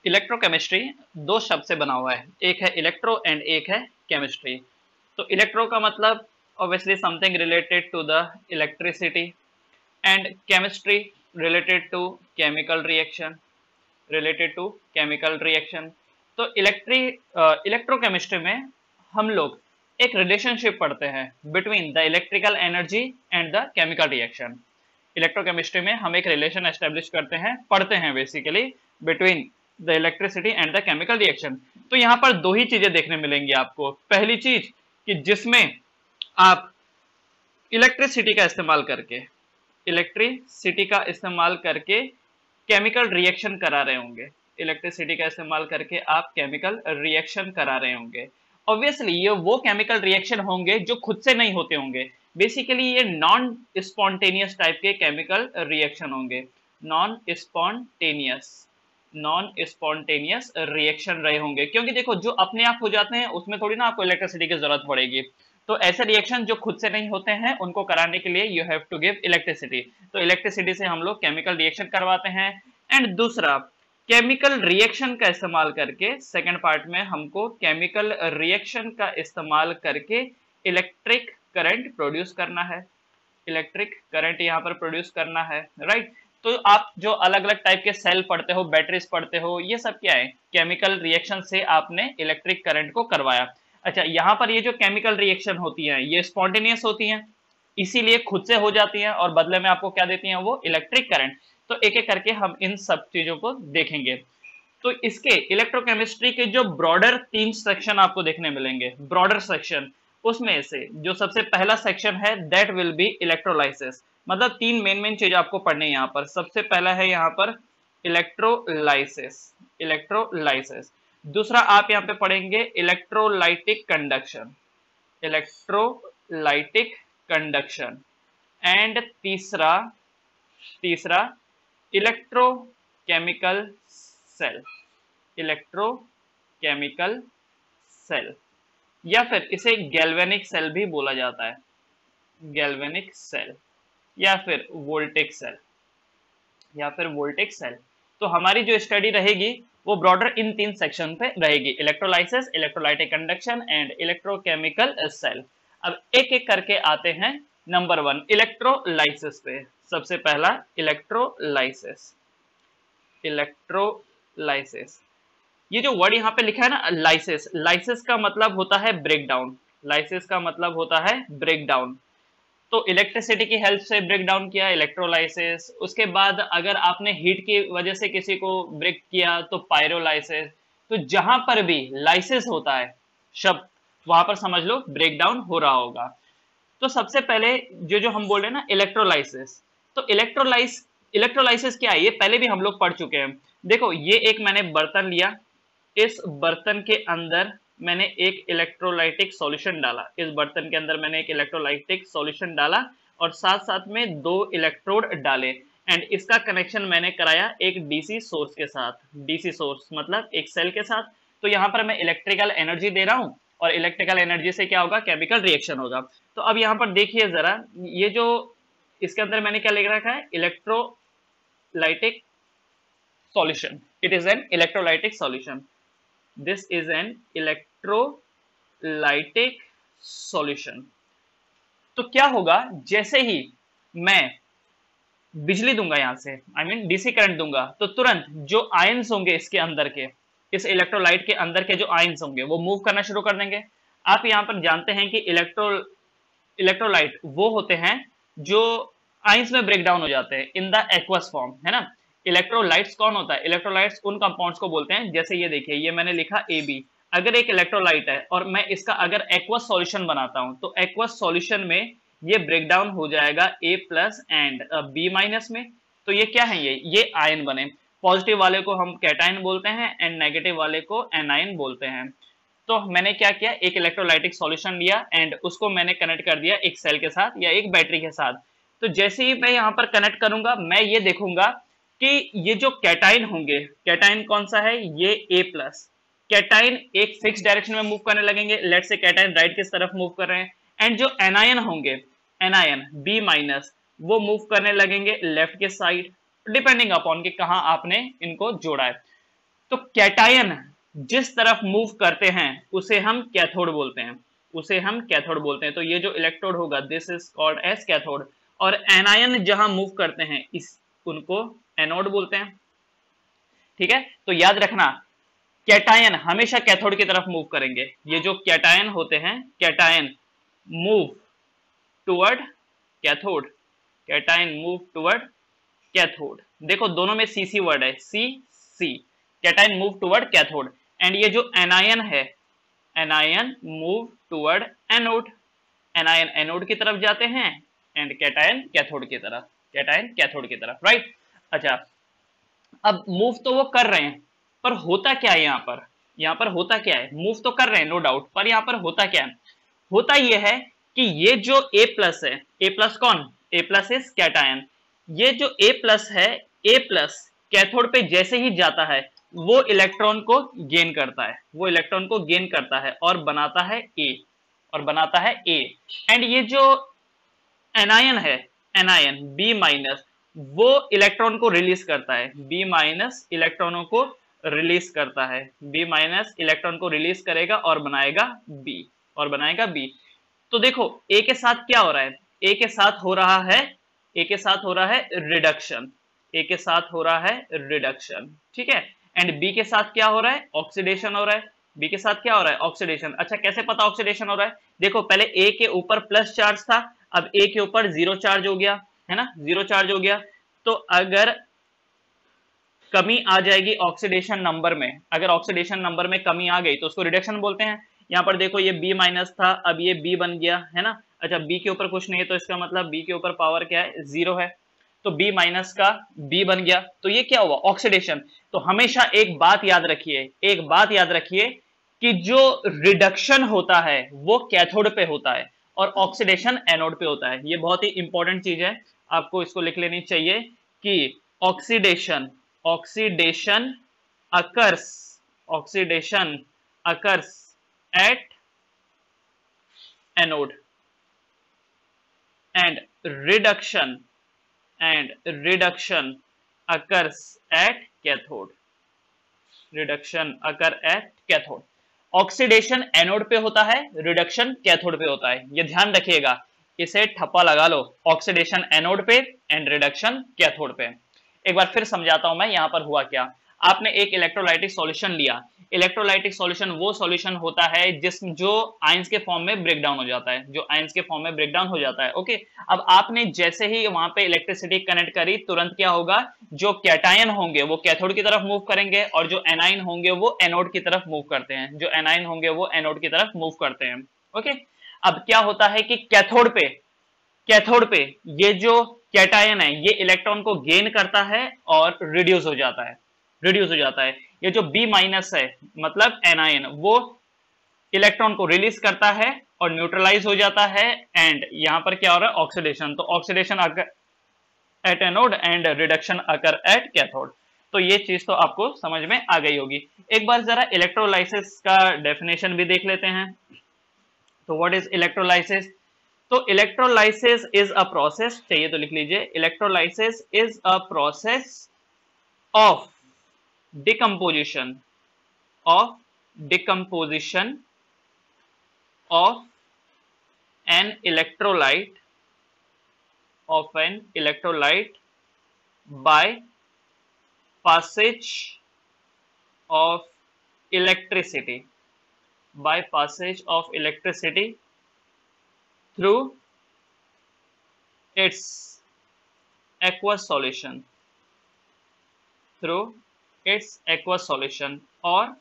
Electrochemistry दो शब्द से बना हुआ है, एक है इलेक्ट्रो एंड एक है केमिस्ट्री। तो इलेक्ट्रो का मतलब obviously something related to the electricity and chemistry related to chemical reaction, related to chemical reaction. तो इलेक्ट्रोकेमिस्ट्री में हम लोग एक रिलेशनशिप पढ़ते हैं between the electrical energy and the chemical reaction. Electrochemistry में हम एक रिलेशन एस्टेब्लिश करते हैं, पढ़ते हैं basically between the electricity and the chemical reaction. तो यहाँ पर दो ही चीजें देखने मिलेंगी आपको। पहली चीज कि जिसमें आप इलेक्ट्रिसिटी का इस्तेमाल करके केमिकल रिएक्शन करा रहे होंगे। इलेक्ट्रिसिटी का इस्तेमाल करके आप केमिकल रिएक्शन करा रहे होंगे। ऑब्वियसली ये वो केमिकल रिएक्शन होंगे जो खुद से नहीं होते होंगे। बेसिकली ये नॉन स्पॉन्टेनियस टाइप के केमिकल रिएक्शन होंगे। नॉन स्पॉन्टेनियस रिएक्शन रहे होंगे, क्योंकि देखो जो अपने आप हो जाते हैं उसमें थोड़ी ना आपको इलेक्ट्रिसिटी की जरूरत पड़ेगी। तो ऐसे रिएक्शन जो खुद से नहीं होते हैं उनको कराने के लिए you have to give electricity. तो इलेक्ट्रिसिटी से हम लोग केमिकल रिएक्शन करवाते हैं। एंड दूसरा, केमिकल रिएक्शन का इस्तेमाल करके सेकंड पार्ट में हमको केमिकल रिएक्शन का इस्तेमाल करके इलेक्ट्रिक करंट प्रोड्यूस करना है। इलेक्ट्रिक करंट यहाँ पर प्रोड्यूस करना है, राइट। तो आप जो अलग अलग टाइप के सेल पढ़ते हो, बैटरीज पढ़ते हो, ये सब क्या है? केमिकल रिएक्शन से आपने इलेक्ट्रिक करंट को करवाया। अच्छा, यहाँ पर ये जो केमिकल रिएक्शन होती है ये स्पॉन्टेनियस होती हैं, इसीलिए खुद से हो जाती हैं और बदले में आपको क्या देती हैं? वो इलेक्ट्रिक करंट। तो एक एक करके हम इन सब चीजों को देखेंगे। तो इसके इलेक्ट्रोकेमिस्ट्री के जो ब्रॉडर 3 सेक्शन आपको देखने मिलेंगे, ब्रॉडर सेक्शन, उसमें से जो सबसे पहला सेक्शन है दैट विल बी इलेक्ट्रोलाइसिस। मतलब 3 मेन चीज आपको पढ़नी है यहाँ पर। सबसे पहला है यहाँ पर इलेक्ट्रोलाइसिस। दूसरा आप यहाँ पे पढ़ेंगे इलेक्ट्रोलाइटिक कंडक्शन। एंड तीसरा इलेक्ट्रोकेमिकल सेल, या फिर इसे गैल्वेनिक सेल भी बोला जाता है, गैल्वेनिक सेल या फिर वोल्टेक सेल। तो हमारी जो स्टडी रहेगी वो ब्रॉडर इन 3 सेक्शन पे रहेगी, electrolysis, electrolytic conduction and electrochemical cell. अब एक एक करके आते हैं नंबर 1 इलेक्ट्रोलाइसिस पे। सबसे पहला इलेक्ट्रोलाइसिस। ये जो वर्ड यहाँ पे लिखा है ना लाइसिस का मतलब होता है ब्रेकडाउन। तो इलेक्ट्रिसिटी की हेल्प से ब्रेक डाउन किया इलेक्ट्रोलाइसिस। उसके बाद अगर आपने हीट की वजह से किसी को ब्रेक किया तो पायरोलाइसिस। तो जहां पर भी लाइसिस होता है शब्द, वहां पर समझ लो ब्रेक डाउन हो रहा होगा। तो सबसे पहले जो हम बोल रहे हैं ना इलेक्ट्रोलाइसिस, तो इलेक्ट्रोलाइसिस क्या है ये पहले भी हम लोग पढ़ चुके हैं। देखो ये एक मैंने बर्तन लिया, इस बर्तन के अंदर मैंने एक इलेक्ट्रोलाइटिक सॉल्यूशन डाला, और साथ साथ में 2 इलेक्ट्रोड डाले एंड इसका कनेक्शन मैंने कराया एक डीसी सोर्स के साथ। डीसी सोर्स मतलब एक सेल के साथ। तो यहाँ पर मैं इलेक्ट्रिकल एनर्जी दे रहा हूँ और इलेक्ट्रिकल एनर्जी से क्या होगा? केमिकल रिएक्शन होगा। तो अब यहाँ पर देखिए जरा, ये जो इसके अंदर मैंने क्या लिख रखा है? Electrolytic solution. It is an electrolytic solution. This is an electrolytic solution. तो क्या होगा? जैसे ही मैं बिजली दूंगा यहां से, डीसी करंट दूंगा, तो तुरंत जो आयंस होंगे इसके अंदर के, इस इलेक्ट्रोलाइट के अंदर के जो आयंस होंगे वो मूव करना शुरू कर देंगे। आप यहां पर जानते हैं कि इलेक्ट्रोलाइट वो होते हैं जो आयंस में ब्रेक डाउन हो जाते हैं इन द एक्वस फॉर्म, है ना। इलेक्ट्रोलाइट्स कौन होता है? इलेक्ट्रोलाइट्स उन कंपाउंड्स को बोलते हैं, जैसे ये देखिए, ये मैंने लिखा AB। अगर एक इलेक्ट्रोलाइट है और मैं इसका अगर एक्वस सॉल्यूशन बनाता हूं तो एक्वस सॉल्यूशन में ये ब्रेक डाउन हो जाएगा A+ एंड B- में। तो ये क्या है? ये आयन बने। पॉजिटिव वाले को हम कैटायन बोलते हैं एंड नेगेटिव वाले को एनायन बोलते हैं। तो मैंने क्या किया? एक इलेक्ट्रोलाइटिक सॉल्यूशन लिया एंड उसको मैंने कनेक्ट कर दिया एक सेल के साथ या एक बैटरी के साथ। तो जैसे ही मैं यहाँ पर कनेक्ट करूंगा, मैं ये देखूंगा कि ये जो कैटायन होंगे, कैटायन कौन सा है? ये A+। कैटायन एक फिक्स डायरेक्शन में मूव करने लगेंगे। लेट्स से कैटायन राइट की तरफ मूव कर रहे हैं। एंड जो एनायन होंगे, एनायन B-, वो मूव करने लगेंगे लेफ्ट के साइड, डिपेंडिंग अपॉन कि कहां आपने इनको जोड़ा है। तो कैटायन जिस तरफ मूव करते हैं उसे हम कैथोड बोलते हैं, उसे हम कैथोड बोलते हैं। तो ये जो इलेक्ट्रोड होगा this is called as cathode, और एनायन जहां मूव करते हैं इस उनको एनोड बोलते हैं। ठीक है, तो याद रखना कैटायन हमेशा कैथोड की तरफ मूव करेंगे। ये जो कैटायन होते हैं, cation move toward cathode, cation move toward cathode. देखो दोनों में सी सी वर्ड है, C C, cation move toward cathode. And ये जो एनायन है, anion move toward anode, anion anode की तरफ जाते हैं एंड कैटायन कैथोड की तरफ, कैटायन कैथोड की तरफ, राइट। अच्छा, अब मूव तो वो कर रहे हैं, पर होता क्या है यहाँ पर, यहाँ पर होता क्या है, मूव तो कर रहे हैं नो डाउट, पर यहाँ पर होता क्या है, होता ये है कि ये जो A प्लस है, A प्लस कौन, A प्लस इज कैटायन, ये जो A प्लस है, A प्लस कैथोड पे जैसे ही जाता है वो इलेक्ट्रॉन को गेन करता है, वो इलेक्ट्रॉन को गेन करता है और बनाता है A, और बनाता है A। एंड ये जो एनायन है, एनायन B माइनस, वो इलेक्ट्रॉन को रिलीज करता है, B माइनस इलेक्ट्रॉनों को रिलीज करता है, B माइनस इलेक्ट्रॉन को रिलीज करेगा और बनाएगा B, और बनाएगा B। तो देखो A के साथ क्या हो रहा है, A के साथ हो रहा है, A के साथ हो रहा है रिडक्शन, A के साथ हो रहा है रिडक्शन, ठीक है। एंड B के साथ क्या हो रहा है, ऑक्सीडेशन हो रहा है, B के साथ क्या हो रहा है, ऑक्सीडेशन। अच्छा, कैसे पता ऑक्सीडेशन हो रहा है, देखो पहले A के ऊपर प्लस चार्ज था, अब A के ऊपर जीरो चार्ज हो गया, है ना, जीरो चार्ज हो गया। तो अगर कमी आ जाएगी ऑक्सीडेशन नंबर में, अगर ऑक्सीडेशन नंबर में कमी आ गई तो उसको रिडक्शन बोलते हैं। यहाँ पर देखो ये B माइनस था, अब ये B बन गया, है ना। अच्छा, B के ऊपर कुछ नहीं है तो इसका मतलब B के ऊपर पावर क्या है, जीरो है, तो B माइनस का B बन गया, तो ये क्या हुआ, ऑक्सीडेशन। तो हमेशा एक बात याद रखिए, एक बात याद रखिए कि जो रिडक्शन होता है वो कैथोड पे होता है और ऑक्सीडेशन एनोड पे होता है। ये बहुत ही इंपॉर्टेंट चीज है, आपको इसको लिख लेनी चाहिए कि oxidation, oxidation occurs, oxidation occurs at anode and reduction occurs at cathode, reduction occur at cathode। Oxidation anode पे होता है, रिडक्शन कैथोड पे होता है, ये ध्यान रखिएगा, इसे ठप्पा लगा लो, ऑक्सीडेशन एनोड पे एंड रिडक्शन कैथोड पे। एक बार फिर समझाता हूं मैं यहाँ पर हुआ क्या। आपने एक इलेक्ट्रोलाइटिक सॉल्यूशन लिया, इलेक्ट्रोलाइटिक सॉल्यूशन वो सॉल्यूशन होता है जिसमें जो आयंस के फॉर्म में ब्रेक डाउन हो जाता है, जो आयंस के फॉर्म में ब्रेक डाउन हो जाता है, ओके। अब आपने जैसे ही वहां पे इलेक्ट्रिसिटी कनेक्ट करी, तुरंत क्या होगा, जो कैटायन होंगे वो कैथोड की तरफ मूव करेंगे और जो एनायन होंगे वो एनोड की तरफ मूव करते हैं, जो एनायन होंगे वो एनोड की तरफ मूव करते हैं, ओके। अब क्या होता है कि कैथोड पे ये जो कैटायन है ये इलेक्ट्रॉन को गेन करता है और रिड्यूस हो जाता है, रिड्यूस हो जाता है। ये जो B माइनस है मतलब एनायन, वो इलेक्ट्रॉन को रिलीज करता है और न्यूट्रलाइज हो जाता है एंड यहां पर क्या हो रहा है, ऑक्सीडेशन। तो oxidation occur at anode and reduction occur at cathode. तो ये चीज तो आपको समझ में आ गई होगी। एक बार जरा इलेक्ट्रोलाइसिस का डेफिनेशन भी देख लेते हैं। तो व्हाट इज इलेक्ट्रोलाइसिस, तो इलेक्ट्रोलाइसिस इज अ प्रोसेस, चाहिए तो लिख लीजिए, electrolysis is a process of decomposition of an electrolyte by passage of electricity through its aqueous solution or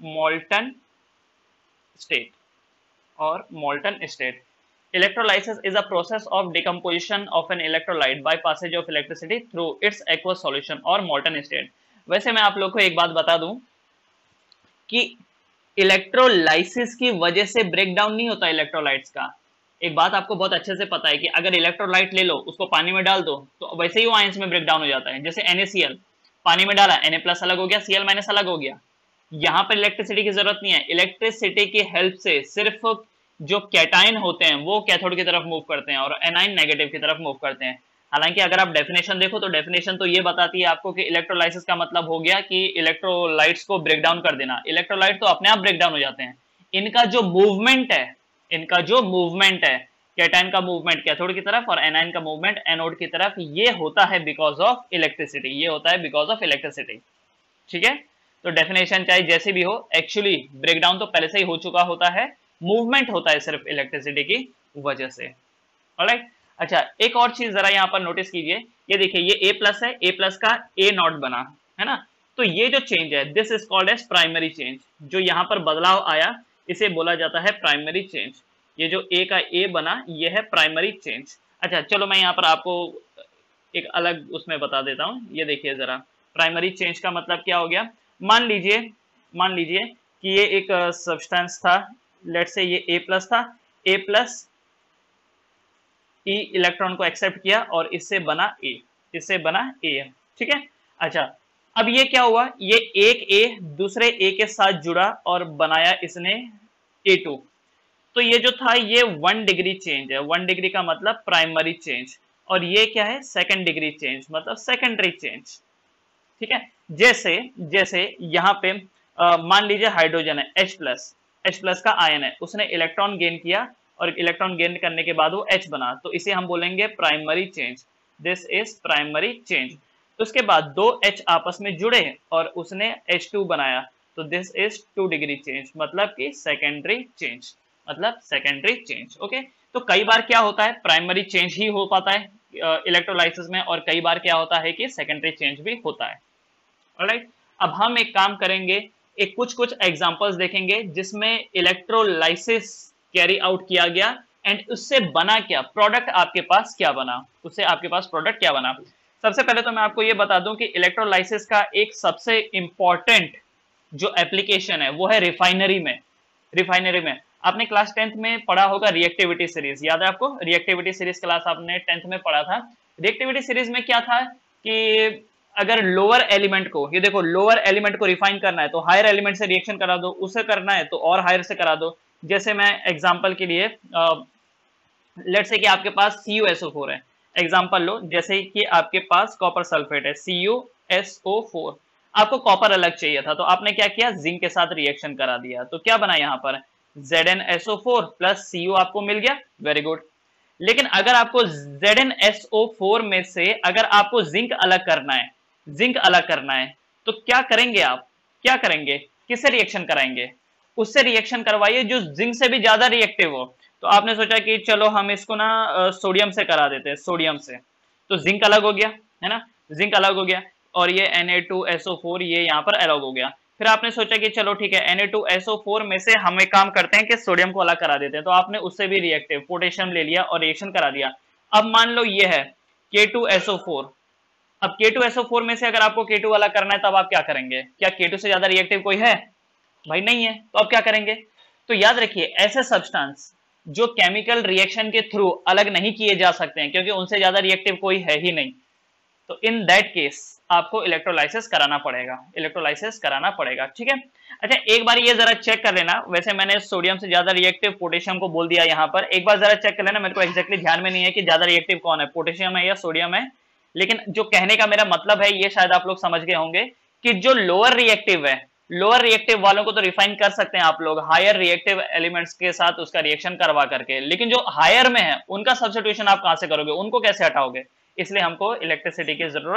molten state, Electrolysis is a process of decomposition of an electrolyte by passage of electricity through its aqueous solution or molten state। वैसे मैं आप लोग को एक बात बता दूं कि इलेक्ट्रोलाइसिस की वजह से ब्रेकडाउन नहीं होता इलेक्ट्रोलाइट्स का। एक बात आपको बहुत अच्छे से पता है कि अगर इलेक्ट्रोलाइट ले लो, उसको पानी में डाल दो, तो वैसे ही वो आयंस में ब्रेकडाउन हो जाता है। जैसे NaCl पानी में डाला, Na प्लस अलग हो गया, Cl माइनस अलग हो गया। यहाँ पर इलेक्ट्रिसिटी की जरूरत नहीं है, इलेक्ट्रिसिटी की हेल्प से सिर्फ जो कैटायन होते हैं वो कैथोड की तरफ मूव करते हैं और एनायन नेगेटिव की तरफ मूव करते हैं। हालांकि अगर आप डेफिनेशन देखो तो डेफिनेशन तो ये बताती है आपको कि इलेक्ट्रोलाइसिस का मतलब हो गया कि इलेक्ट्रोलाइट्स को ब्रेक डाउन कर देना। इलेक्ट्रोलाइट तो अपने आप ब्रेक डाउन हो जाते हैं, इनका जो मूवमेंट है, इनका जो मूवमेंट है, कैटायन का मूवमेंट कैथोड की तरफ और एनायन का मूवमेंट एनोड की तरफ, ये होता है बिकॉज ऑफ इलेक्ट्रिसिटी, ये होता है बिकॉज ऑफ इलेक्ट्रिसिटी। ठीक है, तो डेफिनेशन चाहे जैसी भी हो, एक्चुअली ब्रेकडाउन तो पहले से ही हो चुका होता है, मूवमेंट होता है सिर्फ इलेक्ट्रिसिटी की वजह से। ऑलराइट, अच्छा एक और चीज जरा यहाँ पर नोटिस कीजिए, ये देखिए ये ए प्लस है, ए प्लस का ए नॉट बना है ना, तो ये जो चेंज है this is called as primary change, जो यहाँ पर बदलाव आया इसे बोला जाता है प्राइमरी चेंज। ये जो ए का ए बना ये है प्राइमरी चेंज। अच्छा चलो मैं यहाँ पर आपको एक अलग उसमें बता देता हूँ, ये देखिए जरा प्राइमरी चेंज का मतलब क्या हो गया। मान लीजिए कि ये एक सब्सटेंस था, लेट से ये ए प्लस था, ए प्लस ई इलेक्ट्रॉन को एक्सेप्ट किया और इससे बना ए, इससे बना ए, ठीक है। अच्छा अब ये क्या हुआ, ये एक ए दूसरे ए के साथ जुड़ा और बनाया इसने A2, तो ये जो था ये 1 डिग्री चेंज है, 1 डिग्री का मतलब प्राइमरी चेंज, और ये क्या है सेकंड डिग्री चेंज मतलब सेकेंडरी चेंज। ठीक है, जैसे यहाँ पे मान लीजिए हाइड्रोजन है H प्लस का आयन है, उसने इलेक्ट्रॉन गेन किया और इलेक्ट्रॉन गेन करने के बाद वो H बना, तो इसे हम बोलेंगे primary change, this is primary change. उसके बाद दो H आपस में जुड़े और उसने H2 बनाया, तो दिस इज 2 डिग्री चेंज मतलब कि सेकेंडरी चेंज, मतलब सेकेंडरी चेंज। ओके, तो कई बार क्या होता है प्राइमरी चेंज ही हो पाता है इलेक्ट्रोलाइसिस में, और कई बार क्या होता है कि सेकेंडरी चेंज भी होता है। ऑलराइट, अब हम एक काम करेंगे, एक कुछ एग्जांपल्स देखेंगे जिसमें इलेक्ट्रोलाइसिस कैरी आउट किया गया एंड उससे बना क्या प्रोडक्ट, आपके पास क्या बना, उससे आपके पास प्रोडक्ट क्या बना। सबसे पहले तो मैं आपको ये बता दूं कि इलेक्ट्रोलाइसिस का एक सबसे इंपॉर्टेंट जो एप्लीकेशन है वो है रिफाइनरी में। आपने क्लास 10th में पढ़ा होगा रिएक्टिविटी सीरीज, याद है आपको, रिएक्टिविटी सीरीज क्लास आपने 10th में पढ़ा था। रिएक्टिविटी सीरीज में क्या था कि अगर लोअर एलिमेंट को, ये देखो लोअर एलिमेंट को रिफाइन करना है तो हायर एलिमेंट से रिएक्शन करा दो, उसे करना है तो और हायर से करा दो। जैसे मैं एग्जांपल के लिए लेट्स से कि आपके पास CuSO4 है, एग्जांपल लो, जैसे कि आपके पास कॉपर सल्फेट है CuSO4, आपको कॉपर अलग चाहिए था तो आपने क्या किया, जिंक के साथ रिएक्शन करा दिया, तो क्या बना यहाँ पर ZnSO4 प्लस Cu आपको मिल गया, वेरी गुड। लेकिन अगर आपको ZnSO4 में से अगर आपको जिंक अलग करना है तो क्या करेंगे, आप क्या करेंगे, किससे रिएक्शन कराएंगे, उससे रिएक्शन करवाइए जो जिंक से भी ज्यादा रिएक्टिव हो। तो आपने सोचा कि चलो हम इसको ना सोडियम से करा देते हैं, सोडियम से, तो जिंक अलग हो गया है ना, जिंक अलग हो गया, और ये Na2SO4 ये यहाँ पर अलग हो गया। फिर आपने सोचा कि चलो ठीक है Na2SO4 में से हम एक काम करते हैं कि सोडियम को अलग करा देते हैं, तो आपने उससे भी रिएक्टिव पोटेशियम ले लिया और रिएक्शन करा दिया। अब मान लो ये है K2SO4, अब K2SO4 में से अगर आपको K2 अलग करना है तब आप क्या करेंगे, क्या K2 से ज्यादा रिएक्टिव कोई है, भाई नहीं है, तो अब क्या करेंगे। तो याद रखिए ऐसे सब्सटेंस जो केमिकल रिएक्शन के थ्रू अलग नहीं किए जा सकते हैं क्योंकि उनसे ज्यादा रिएक्टिव कोई है ही नहीं, तो इन दैट केस आपको इलेक्ट्रोलाइसिस कराना पड़ेगा, ठीक है। अच्छा एक बार ये जरा चेक कर लेना, वैसे मैंने सोडियम से ज्यादा रिएक्टिव पोटेशियम को बोल दिया यहाँ पर, एक बार जरा चेक कर लेना, मेरे को एक्जैक्टली ध्यान में नहीं है कि ज्यादा रिएक्टिव कौन है, पोटेशियम है या सोडियम है, लेकिन जो कहने का मेरा मतलब है ये शायद आप लोग समझ गए होंगे कि जो लोअर रिएक्टिव है, लोअर रिएक्टिव वालों को तो रिफाइन कर सकते हैं आप लोग हायर रिएक्टिव एलिमेंट्स के साथ उसका रिएक्शन करवा करके, लेकिन जो हायर में है उनका सब्स्टिट्यूशन आप कहां से करोगे, उनको कैसे हटाओगे, इसलिए हमको इलेक्ट्रिसिटी की जरूरत